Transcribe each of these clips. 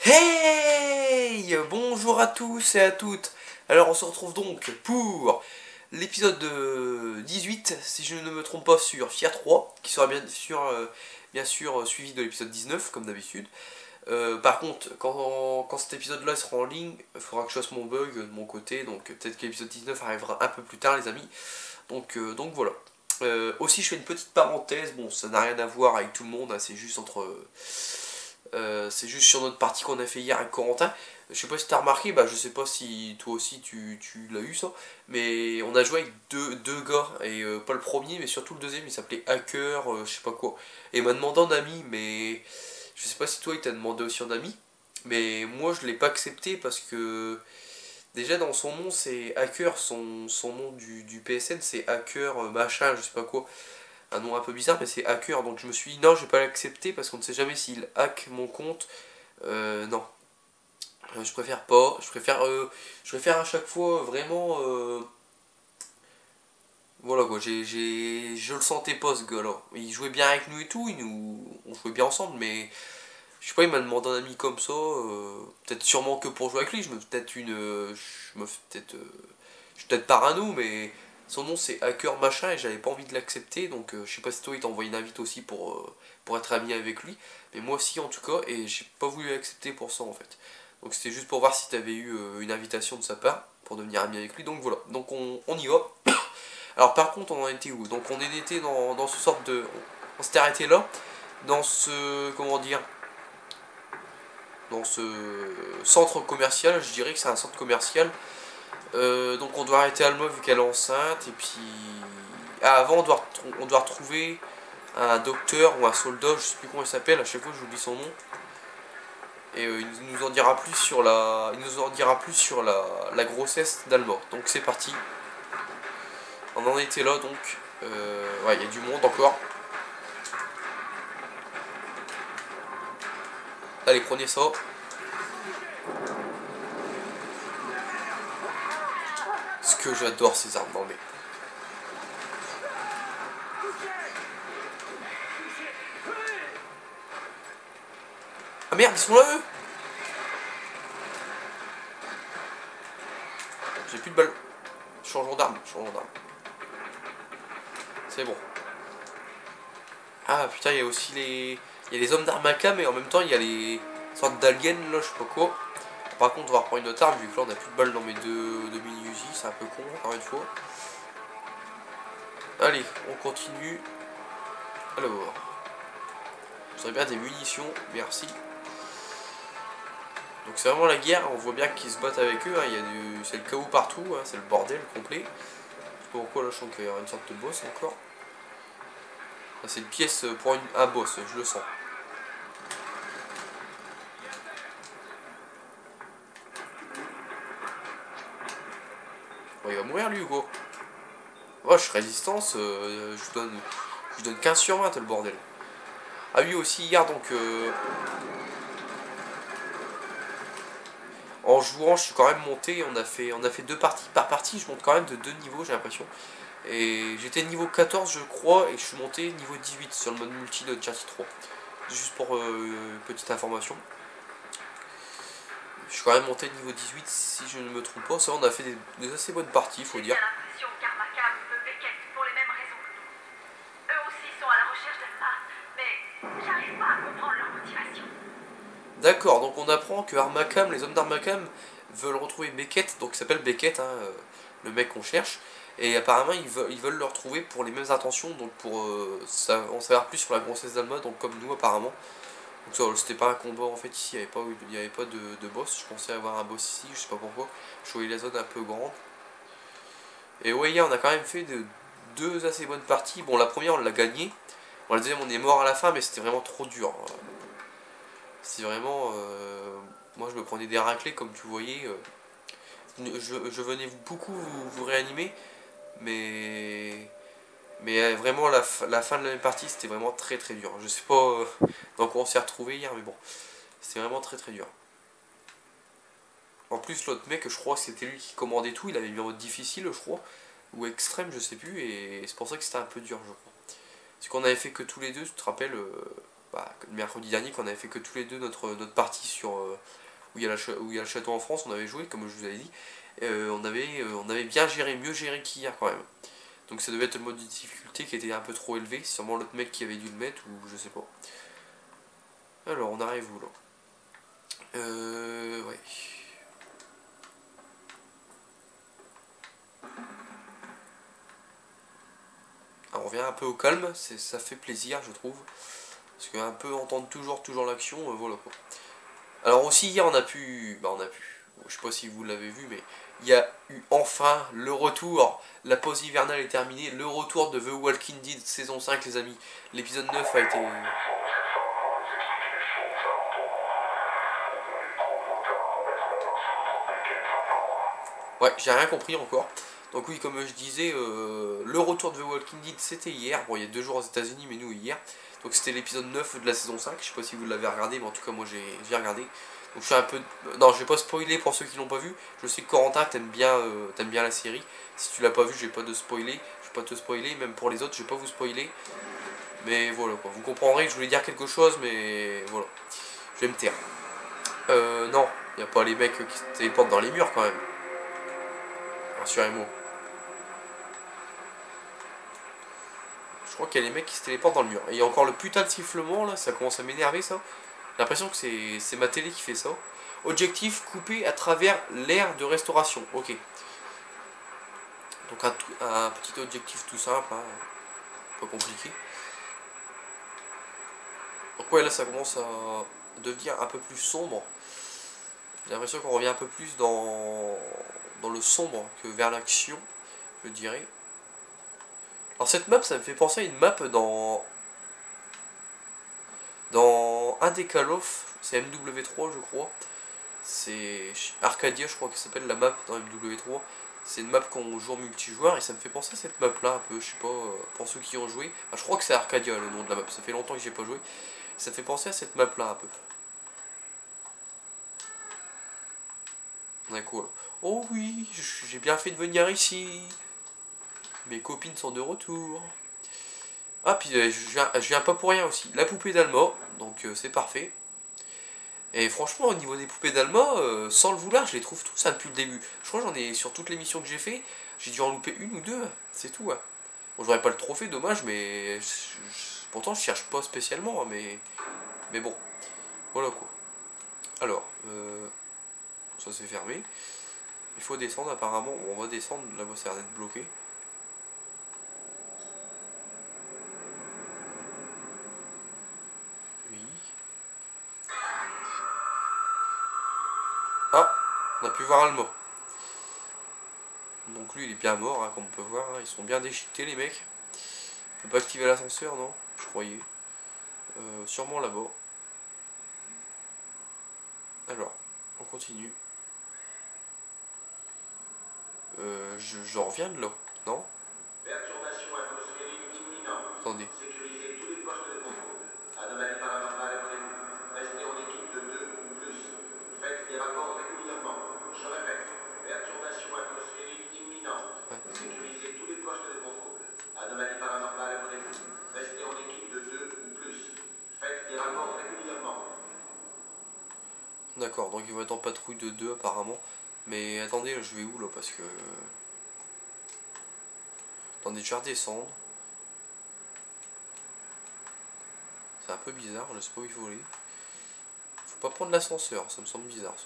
Hey! Bonjour à tous et à toutes. Alors on se retrouve donc pour l'épisode 18, si je ne me trompe pas, sur Fier 3, qui sera bien sûr suivi de l'épisode 19, comme d'habitude. Par contre, quand cet épisode-là sera en ligne, il faudra que je fasse mon bug de mon côté, donc peut-être que l'épisode 19 arrivera un peu plus tard, les amis. Donc voilà. Aussi, je fais une petite parenthèse, bon, ça n'a rien à voir avec tout le monde, hein, c'est juste c'est juste sur notre partie qu'on a fait hier avec Corentin. Je sais pas si t'as remarqué, bah je sais pas si toi aussi tu l'as eu ça, mais on a joué avec deux gars, et pas le premier, mais surtout le deuxième, il s'appelait Hacker, je sais pas quoi. Et il m'a demandé en ami, mais je sais pas si toi il t'a demandé aussi en ami, mais moi je l'ai pas accepté parce que déjà dans son nom c'est Hacker, son nom du PSN c'est Hacker machin, je sais pas quoi, un nom un peu bizarre, mais c'est hacker, donc je me suis dit non, je vais pas l'accepter parce qu'on ne sait jamais s'il hack mon compte. Non. Je préfère pas, je préfère à chaque fois vraiment. Voilà quoi, je le sentais pas ce gars là. Il jouait bien avec nous et tout, on jouait bien ensemble, mais je sais pas, il m'a demandé un ami comme ça, peut-être sûrement que pour jouer avec lui, je me fais peut-être je suis peut-être parano, mais son nom c'est hacker machin et j'avais pas envie de l'accepter, donc je sais pas si toi il t'a envoyé une invite aussi pour être ami avec lui, mais moi aussi en tout cas, et j'ai pas voulu l'accepter pour ça en fait. Donc c'était juste pour voir si t'avais eu une invitation de sa part pour devenir ami avec lui, donc voilà, donc on y va. Alors par contre on en était où? Donc on était dans ce sorte de... On s'était arrêté là, dans ce... comment dire, dans ce centre commercial, je dirais que c'est un centre commercial. Donc on doit arrêter Alma vu qu'elle est enceinte, et puis... Ah, avant on doit retrouver un docteur ou un soldat, je sais plus comment il s'appelle, à chaque fois j'oublie son nom. Et il nous en dira plus sur la grossesse d'Alma. Donc c'est parti. On en était là donc. Ouais, il y a du monde encore. Allez, prenez ça. Ce que j'adore ces armes, non mais... Ah merde, ils sont là eux. J'ai plus de balles. Changeons d'arme, C'est bon. Ah putain, il y a aussi les... Il y a les hommes d'Armaka, mais en même temps il y a les sortes d'aliens là, je sais pas quoi. Par contre on va reprendre une autre arme vu que là on a plus de balles dans mes deux mini-Uzi, c'est un peu con encore une fois. Allez, on continue. Alors, j'aurais bien des munitions, merci. Donc c'est vraiment la guerre, on voit bien qu'ils se battent avec eux, hein. C'est le chaos partout, hein. C'est le bordel complet. Je sais pas pourquoi là je sens qu'il y a une sorte de boss encore. C'est une pièce pour un boss, je le sens. Bon, il va mourir lui ou quoi? Wesh, résistance, je donne 15 sur 20 le bordel. Ah oui aussi hier donc en jouant je suis quand même monté, on a fait deux parties par partie, je monte quand même de 2 niveaux j'ai l'impression. Et j'étais niveau 14 je crois et je suis monté niveau 18 sur le mode multi de Uncharted 3. Juste pour petite information. Je suis quand même monté niveau 18 si je ne me trompe pas. Ça on a fait des assez bonnes parties faut dire. D'accord, donc on apprend que Armakam, les hommes d'Armakam veulent retrouver Beckett, donc il s'appelle Beckett, hein, le mec qu'on cherche, et apparemment ils veulent le retrouver pour les mêmes intentions, donc pour en savoir plus sur la grossesse d'Alma, donc comme nous apparemment. Donc ça, c'était pas un combat en fait ici, il n'y avait pas de boss, je pensais avoir un boss ici, je sais pas pourquoi, je voyais la zone un peu grande. Et ouais, hier on a quand même fait deux assez bonnes parties, bon la première on l'a gagnée, bon, la deuxième on est mort à la fin mais c'était vraiment trop dur. C'est vraiment... moi je me prenais des raclés comme tu voyais. Je venais beaucoup vous réanimer. Mais vraiment la fin de la partie c'était vraiment très très dur. Je sais pas dans quoi on s'est retrouvé hier mais bon. C'était vraiment très très dur. En plus l'autre mec je crois que c'était lui qui commandait tout. Il avait mis en mode difficile je crois. Ou extrême je sais plus. Et c'est pour ça que c'était un peu dur je crois. Parce qu'on avait fait que tous les deux, tu te rappelles... le mercredi dernier qu'on avait fait que tous les deux notre partie où il y a le château en France, on avait joué, comme je vous avais dit. On avait bien géré, mieux géré qu'hier quand même. Donc ça devait être le mode de difficulté qui était un peu trop élevé. C'est sûrement l'autre mec qui avait dû le mettre, ou je sais pas. Alors, on arrive où là? Ouais. Alors, on revient un peu au calme, ça fait plaisir, je trouve. Parce qu'un peu entendre toujours l'action, voilà quoi. Alors aussi hier je sais pas si vous l'avez vu, mais il y a eu enfin le retour, la pause hivernale est terminée, le retour de The Walking Dead saison 5 les amis. L'épisode 9 a été... Ouais, j'ai rien compris encore. Donc oui, comme je disais, le retour de The Walking Dead c'était hier. Bon, il y a 2 jours aux États-Unis, mais nous hier. Donc c'était l'épisode 9 de la saison 5. Je sais pas si vous l'avez regardé, mais en tout cas moi j'ai regardé. Donc je suis un peu... Non, je vais pas spoiler pour ceux qui l'ont pas vu. Je sais que Corentin t'aimes bien la série. Si tu l'as pas vu, je vais pas te spoiler. Je vais pas te spoiler, même pour les autres, je vais pas vous spoiler. Mais voilà quoi, vous comprendrez que je voulais dire quelque chose, mais voilà. Je vais me taire. Non, il n'y a pas les mecs qui se téléportent dans les murs quand même. Rassurez-moi. Je crois qu'il y a les mecs qui se téléportent dans le mur. Et il y a encore le putain de sifflement là, ça commence à m'énerver ça. J'ai l'impression que c'est ma télé qui fait ça. Objectif coupé à travers l'aire de restauration. Ok. Donc un petit objectif tout simple, hein, pas compliqué. Donc ouais, là ça commence à devenir un peu plus sombre. J'ai l'impression qu'on revient un peu plus dans le sombre que vers l'action, je dirais. Alors cette map, ça me fait penser à une map dans un des Call of, c'est MW3 je crois. C'est Arcadia, je crois que ça s'appelle la map dans MW3. C'est une map qu'on joue en multijoueur et ça me fait penser à cette map là un peu, je sais pas, pour ceux qui ont joué. Ah, je crois que c'est Arcadia le nom de la map, ça fait longtemps que j'ai pas joué. Ça me fait penser à cette map là un peu. D'accord. Oh oui, j'ai bien fait de venir ici. Mes copines sont de retour. Ah, puis je viens pas pour rien aussi. La poupée d'Alma, donc c'est parfait. Et franchement, au niveau des poupées d'Alma, sans le vouloir, je les trouve tous ça depuis le début. Je crois que j'en ai sur toutes les missions que j'ai fait, j'ai dû en louper une ou deux, c'est tout. Hein. Bon, j'aurais pas le trophée, dommage, mais pourtant je cherche pas spécialement, hein, mais bon, voilà quoi. Alors, ça c'est fermé. Il faut descendre apparemment. Bon, on va descendre, là-bas ça a l'air d'être bloqué. Oui. Ah, on a pu voir Alma. Donc lui il est bien mort, hein, comme on peut voir. Hein. Ils sont bien déchiquetés les mecs. On peut pas activer l'ascenseur, non? Je croyais. Sûrement là-bas. Alors, on continue. Je reviens de là, non? Perturbation atmosphérique imminente. Attendez. Sécurisez tous les postes de contrôle. Anomalie paranormale prévue. Restez en équipe de 2 ou plus. Faites des rapports régulièrement. Je répète. Perturbation atmosphérique imminente. Ouais. Sécurisez tous les postes de contrôle. Anomalie paranormale prévue. Restez en équipe de 2 ou plus. Faites des rapports régulièrement. D'accord, donc ils vont être en patrouille de 2 apparemment. Mais attendez, je vais où là? Parce que... Attendez, je vais redescendre. C'est un peu bizarre, je sais pas où il faut aller. Faut pas prendre l'ascenseur, ça me semble bizarre ça.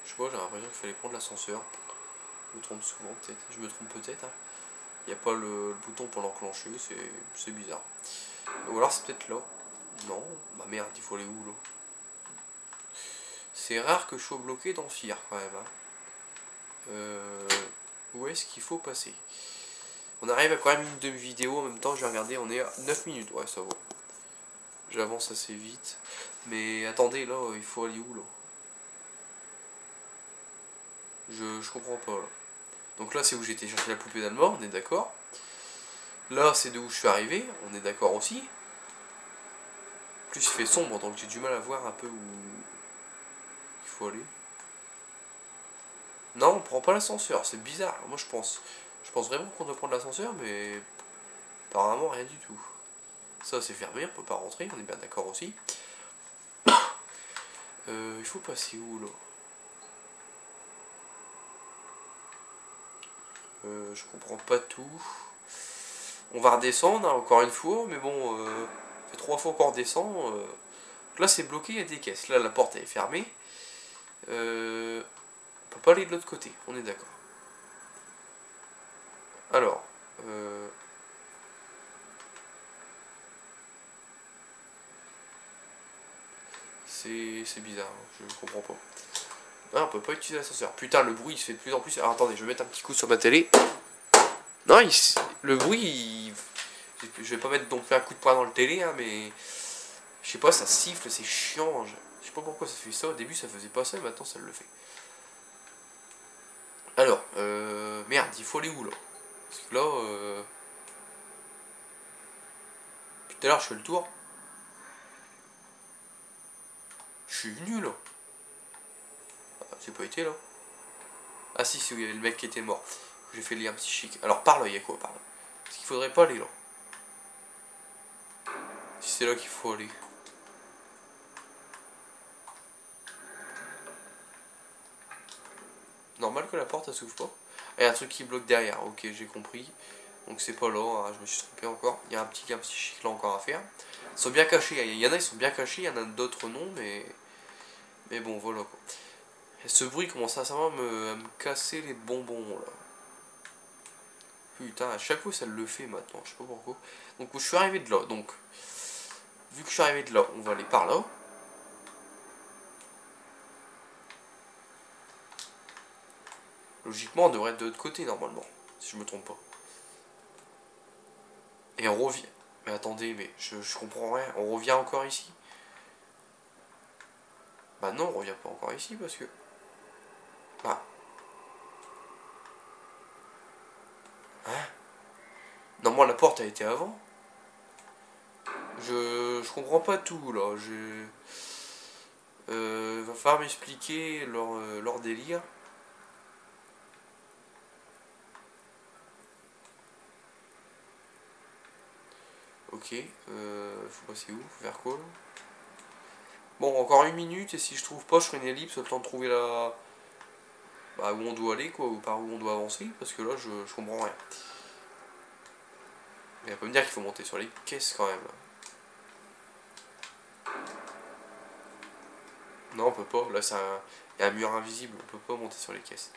Je sais pas, j'ai l'impression qu'il fallait prendre l'ascenseur. Je me trompe souvent peut-être, je me trompe peut-être. Hein. Il n'y a pas le bouton pour l'enclencher, c'est bizarre. Ou alors c'est peut-être là. Non, bah merde, il faut aller où là? C'est rare que je sois bloqué dans Fear quand même. Hein. Où est-ce qu'il faut passer? On arrive à quand même une demi-vidéo en même temps, j'ai regardé, on est à 9 minutes, ouais ça va. J'avance assez vite. Mais attendez, là, il faut aller où là? Je comprends pas là. Donc là c'est où j'ai été chercher la poupée d'Alma, on est d'accord. Là c'est de où je suis arrivé, on est d'accord aussi. En plus il fait sombre donc j'ai du mal à voir un peu où il faut aller. Non, on prend pas l'ascenseur, c'est bizarre. Moi je pense vraiment qu'on doit prendre l'ascenseur, mais apparemment rien du tout. Ça c'est fermé, on peut pas rentrer, on est bien d'accord aussi. Il faut passer où là? Je comprends pas tout. On va redescendre hein, encore une fois, mais bon, ça fait 3 fois qu'on redescend. Là c'est bloqué, il y a des caisses. Là la porte elle est fermée. On peut pas aller de l'autre côté, on est d'accord. Alors, c'est bizarre, hein, je comprends pas. Ah, on peut pas utiliser l'ascenseur. Putain, le bruit il se fait de plus en plus. Alors attendez, je vais mettre un petit coup sur ma télé. Non, le bruit, je vais pas mettre non plus un coup de poing dans le télé, hein, mais je sais pas, ça siffle, c'est chiant. Je sais pas pourquoi ça fait ça. Au début, ça faisait pas ça, maintenant ça le fait. Alors, merde, il faut aller où là? Parce que là, tout à l'heure, je fais le tour. Je suis venu là. Ah, j'ai pas été là. Ah si, c'est où il y avait le mec qui était mort. J'ai fait le lien psychique. Alors par là, il y a quoi par là? Parce qu'il faudrait pas aller là. Si c'est là qu'il faut aller. Normal que la porte elle s'ouvre pas. Il y a un truc qui bloque derrière. Ok, j'ai compris. Donc c'est pas là, hein, je me suis trompé encore. Il y a un petit lien psychique là encore à faire. Ils sont bien cachés. Il y en a, ils sont bien cachés. Il y en a d'autres non, mais bon, voilà quoi. Et ce bruit commence sincèrement à me casser les bonbons là. Putain, à chaque fois ça le fait maintenant, je sais pas pourquoi. Donc je suis arrivé de là, donc vu que je suis arrivé de là, on va aller par là. Logiquement on devrait être de l'autre côté normalement, si je me trompe pas. Et on revient. Mais attendez, mais je comprends rien, on revient encore ici. Bah non, on revient pas encore ici parce que... Bah... Hein? Normalement la porte a été avant. Je comprends pas tout là, va falloir m'expliquer leur délire. Ok, faut passer où? Faut faire quoi là? Bon, encore 1 minute et si je trouve pas, je ferai une ellipse, le temps de trouver la... Bah, où on doit aller quoi, ou par où on doit avancer, parce que là je comprends rien. Mais elle peut me dire qu'il faut monter sur les caisses quand même. Non, on peut pas, là il y a un mur invisible, on peut pas monter sur les caisses.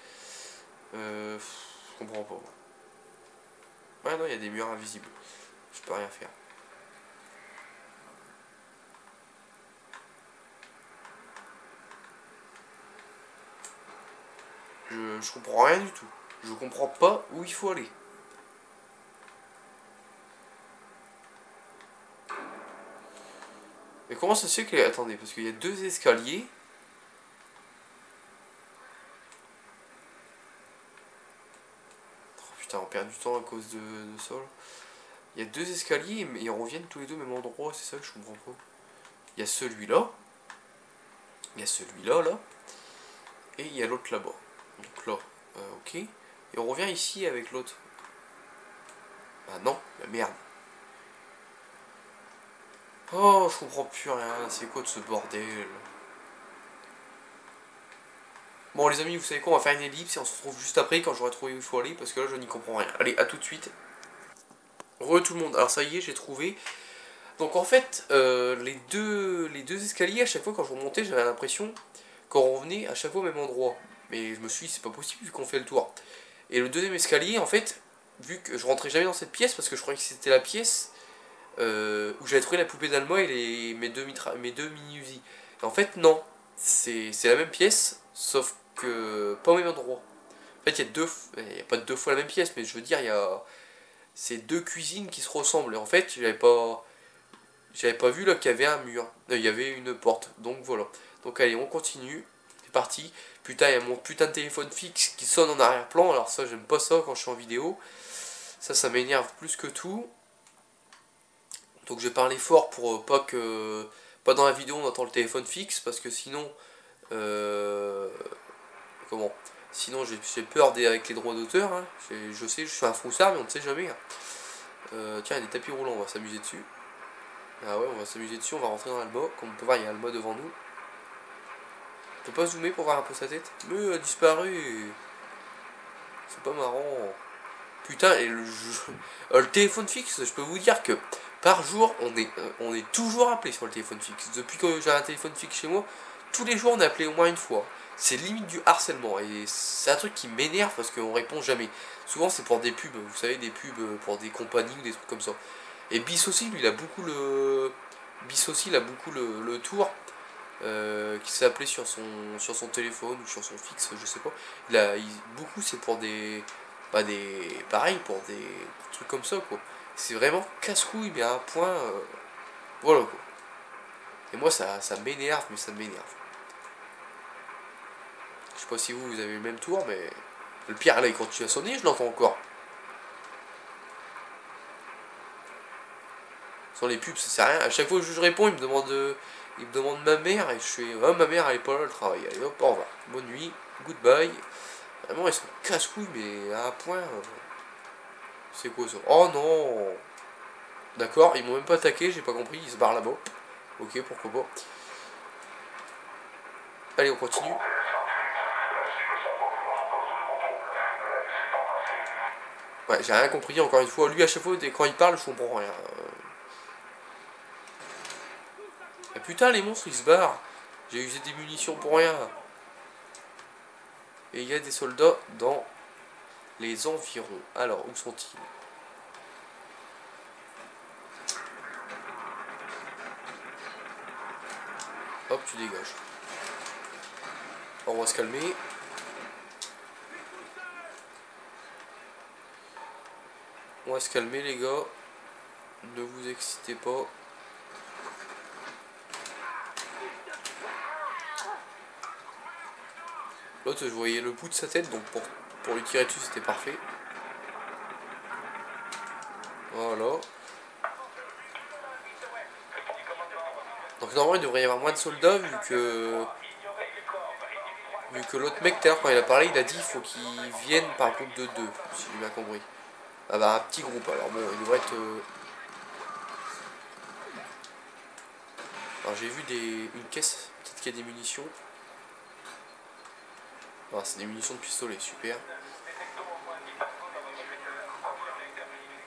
Je comprends pas. Ouais, non, il y a des murs invisibles. Je peux rien faire. Je comprends rien du tout. Je comprends pas où il faut aller. Mais comment ça se fait que... Attendez, parce qu'il y a 2 escaliers. Oh putain, on perd du temps à cause de ça. Là. Il y a 2 escaliers mais ils reviennent tous les deux au même endroit, c'est ça que je comprends pas. Il y a celui-là. Il y a celui-là, là. Et il y a l'autre là-bas. Donc là, ok. Et on revient ici avec l'autre. Ah non, la merde. Oh, je comprends plus rien. C'est quoi de ce bordel? Bon les amis, vous savez quoi, on va faire une ellipse et on se retrouve juste après quand j'aurai trouvé où il faut aller parce que là je n'y comprends rien. Allez, à tout de suite. Re tout le monde. Alors ça y est, j'ai trouvé. Donc en fait, les deux escaliers, à chaque fois quand je remontais, j'avais l'impression qu'on revenait à chaque fois au même endroit. Mais je me suis dit, c'est pas possible vu qu'on fait le tour. Et le deuxième escalier, en fait, vu que je rentrais jamais dans cette pièce parce que je croyais que c'était la pièce où j'avais trouvé la poupée d'Alma et mes deux mini-Uzi. Et en fait, non. C'est la même pièce, sauf que pas au même endroit. En fait, il y a pas 2 fois la même pièce, mais je veux dire, il y a ces 2 cuisines qui se ressemblent. Et en fait, j'avais pas vu là qu'il y avait un mur. Il y avait une porte. Donc voilà. Donc allez, on continue. C'est parti. Putain, il y a mon putain de téléphone fixe qui sonne en arrière-plan. Alors ça, j'aime pas ça quand je suis en vidéo. Ça m'énerve plus que tout. Donc je vais parler fort pour pas dans la vidéo on entend le téléphone fixe parce que sinon comment sinon j'ai peur avec les droits d'auteur hein. Je sais je suis un froussard mais on ne sait jamais hein. Tiens il y a des tapis roulants, on va s'amuser dessus. Ah ouais, on va s'amuser dessus, on va rentrer dans Alma. Comme on peut voir il y a Alma devant nous. peux pas zoomer pour voir un peu sa tête? Mais elle a disparu. C'est pas marrant. Putain, et le téléphone fixe, je peux vous dire que par jour, on est toujours appelé sur le téléphone fixe. Depuis que j'ai un téléphone fixe chez moi, tous les jours on est appelé au moins une fois. C'est limite du harcèlement et c'est un truc qui m'énerve parce qu'on répond jamais. Souvent c'est pour des pubs, vous savez, des pubs pour des compagnies ou des trucs comme ça. Et Bis aussi, lui, il a beaucoup le tour qui s'est appelé sur son téléphone ou sur son fixe, je sais pas. Beaucoup c'est pour pareil, pour des trucs comme ça, quoi. C'est vraiment casse-couille, mais à un point, voilà, quoi. Et moi, ça m'énerve, mais ça m'énerve. Je sais pas si vous avez le même tour, mais le pire, là, il continue à sonner, je l'entends encore. Sans les pubs, ça sert à rien. À chaque fois que je réponds, il me demande ma mère, et je fais, ah, ma mère, elle est pas là, elle travaille. Allez, hop, au revoir. Bonne nuit, goodbye. Vraiment, ils sont casse-couilles, mais à un point. C'est quoi ça? Oh non! D'accord, ils m'ont même pas attaqué, j'ai pas compris, ils se barrent là-bas. Ok, pourquoi pas. Allez, on continue. Ouais, j'ai rien compris, encore une fois. Lui, à chaque fois, quand il parle, je comprends rien. Ah, putain, les monstres, ils se barrent. J'ai usé des munitions pour rien. Et il y a des soldats dans les environs. Alors, où sont-ils? Hop, tu dégages. Alors, on va se calmer. On va se calmer, les gars. Ne vous excitez pas. L'autre, je voyais le bout de sa tête, donc pour lui tirer dessus, c'était parfait. Voilà. Donc normalement, il devrait y avoir moins de soldats, vu que l'autre mec, tout à l'heure, quand il a parlé, il a dit qu'il faut qu'ils viennent par groupe de 2, si j'ai bien compris. Ah bah, un petit groupe, alors bon, il devrait être... Alors j'ai vu une caisse, peut-être qu'il y a des munitions. Ah, c'est des munitions de pistolet, super.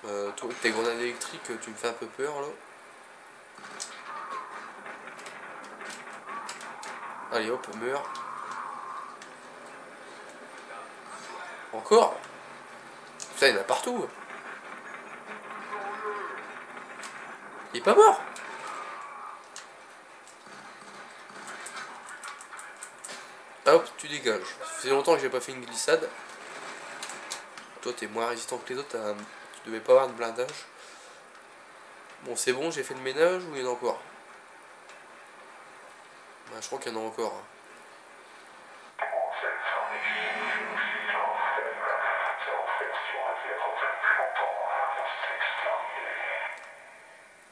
Toi, avec tes grenades électriques, tu me fais un peu peur, là. Allez, hop, meurs. Encore? Putain, il y en a partout. Il est pas mort. Hop, tu dégages. Ça fait longtemps que j'ai pas fait une glissade. Toi, t'es moins résistant que les autres, tu devais pas avoir de blindage. Bon, c'est bon, j'ai fait le ménage ou il y en a encore? Bah, je crois qu'il y en a encore.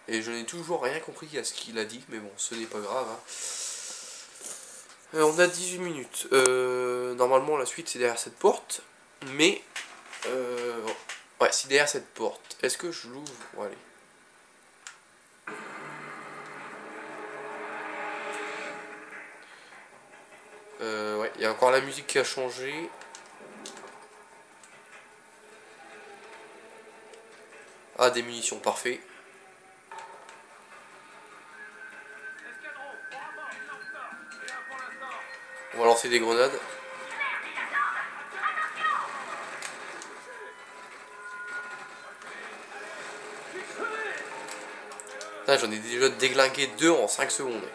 Et je n'ai toujours rien compris à ce qu'il a dit, mais bon, ce n'est pas grave. Hein. On a 18 minutes. Normalement, la suite, c'est derrière cette porte. Mais... ouais, c'est derrière cette porte. Est-ce que je l'ouvre? Bon, allez. Ouais, il y a encore la musique qui a changé. Ah, des munitions, parfait. On va lancer des grenades. J'en ai déjà déglingué 2 en 5 secondes.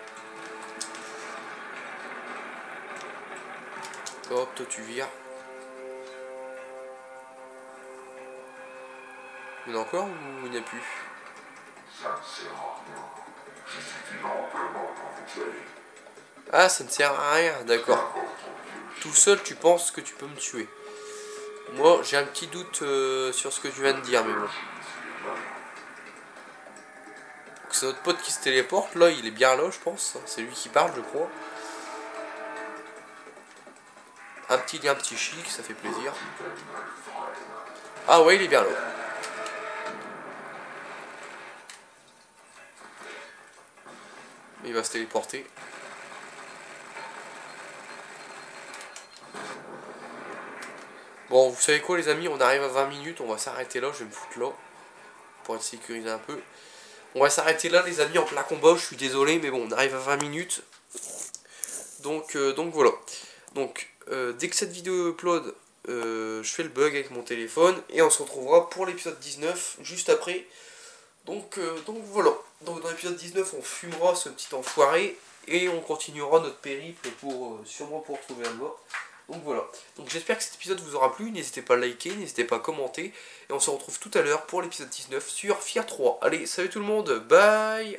Hop, toi tu vires. Il y en a encore ou il n'y a plus? Ah, ça ne sert à rien, d'accord. Tout seul, tu penses que tu peux me tuer. Moi, j'ai un petit doute sur ce que tu viens de dire, mais bon. C'est notre pote qui se téléporte, là, il est bien là, je pense. C'est lui qui parle, je crois. Un petit chic, ça fait plaisir. Ah ouais, il est bien là. Il va se téléporter. Bon, vous savez quoi les amis, on arrive à 20 minutes, on va s'arrêter là, je vais me foutre là, pour être sécurisé un peu. On va s'arrêter là les amis en plein combat, je suis désolé, mais bon, on arrive à 20 minutes. Donc voilà. Donc, dès que cette vidéo upload, je fais le bug avec mon téléphone, et on se retrouvera pour l'épisode 19, juste après. Donc voilà. Donc dans l'épisode 19, on fumera ce petit enfoiré, et on continuera notre périple pour sûrement pour trouver un mort. Donc voilà, donc j'espère que cet épisode vous aura plu, n'hésitez pas à liker, n'hésitez pas à commenter, et on se retrouve tout à l'heure pour l'épisode 19 sur Fear 3. Allez, salut tout le monde, bye.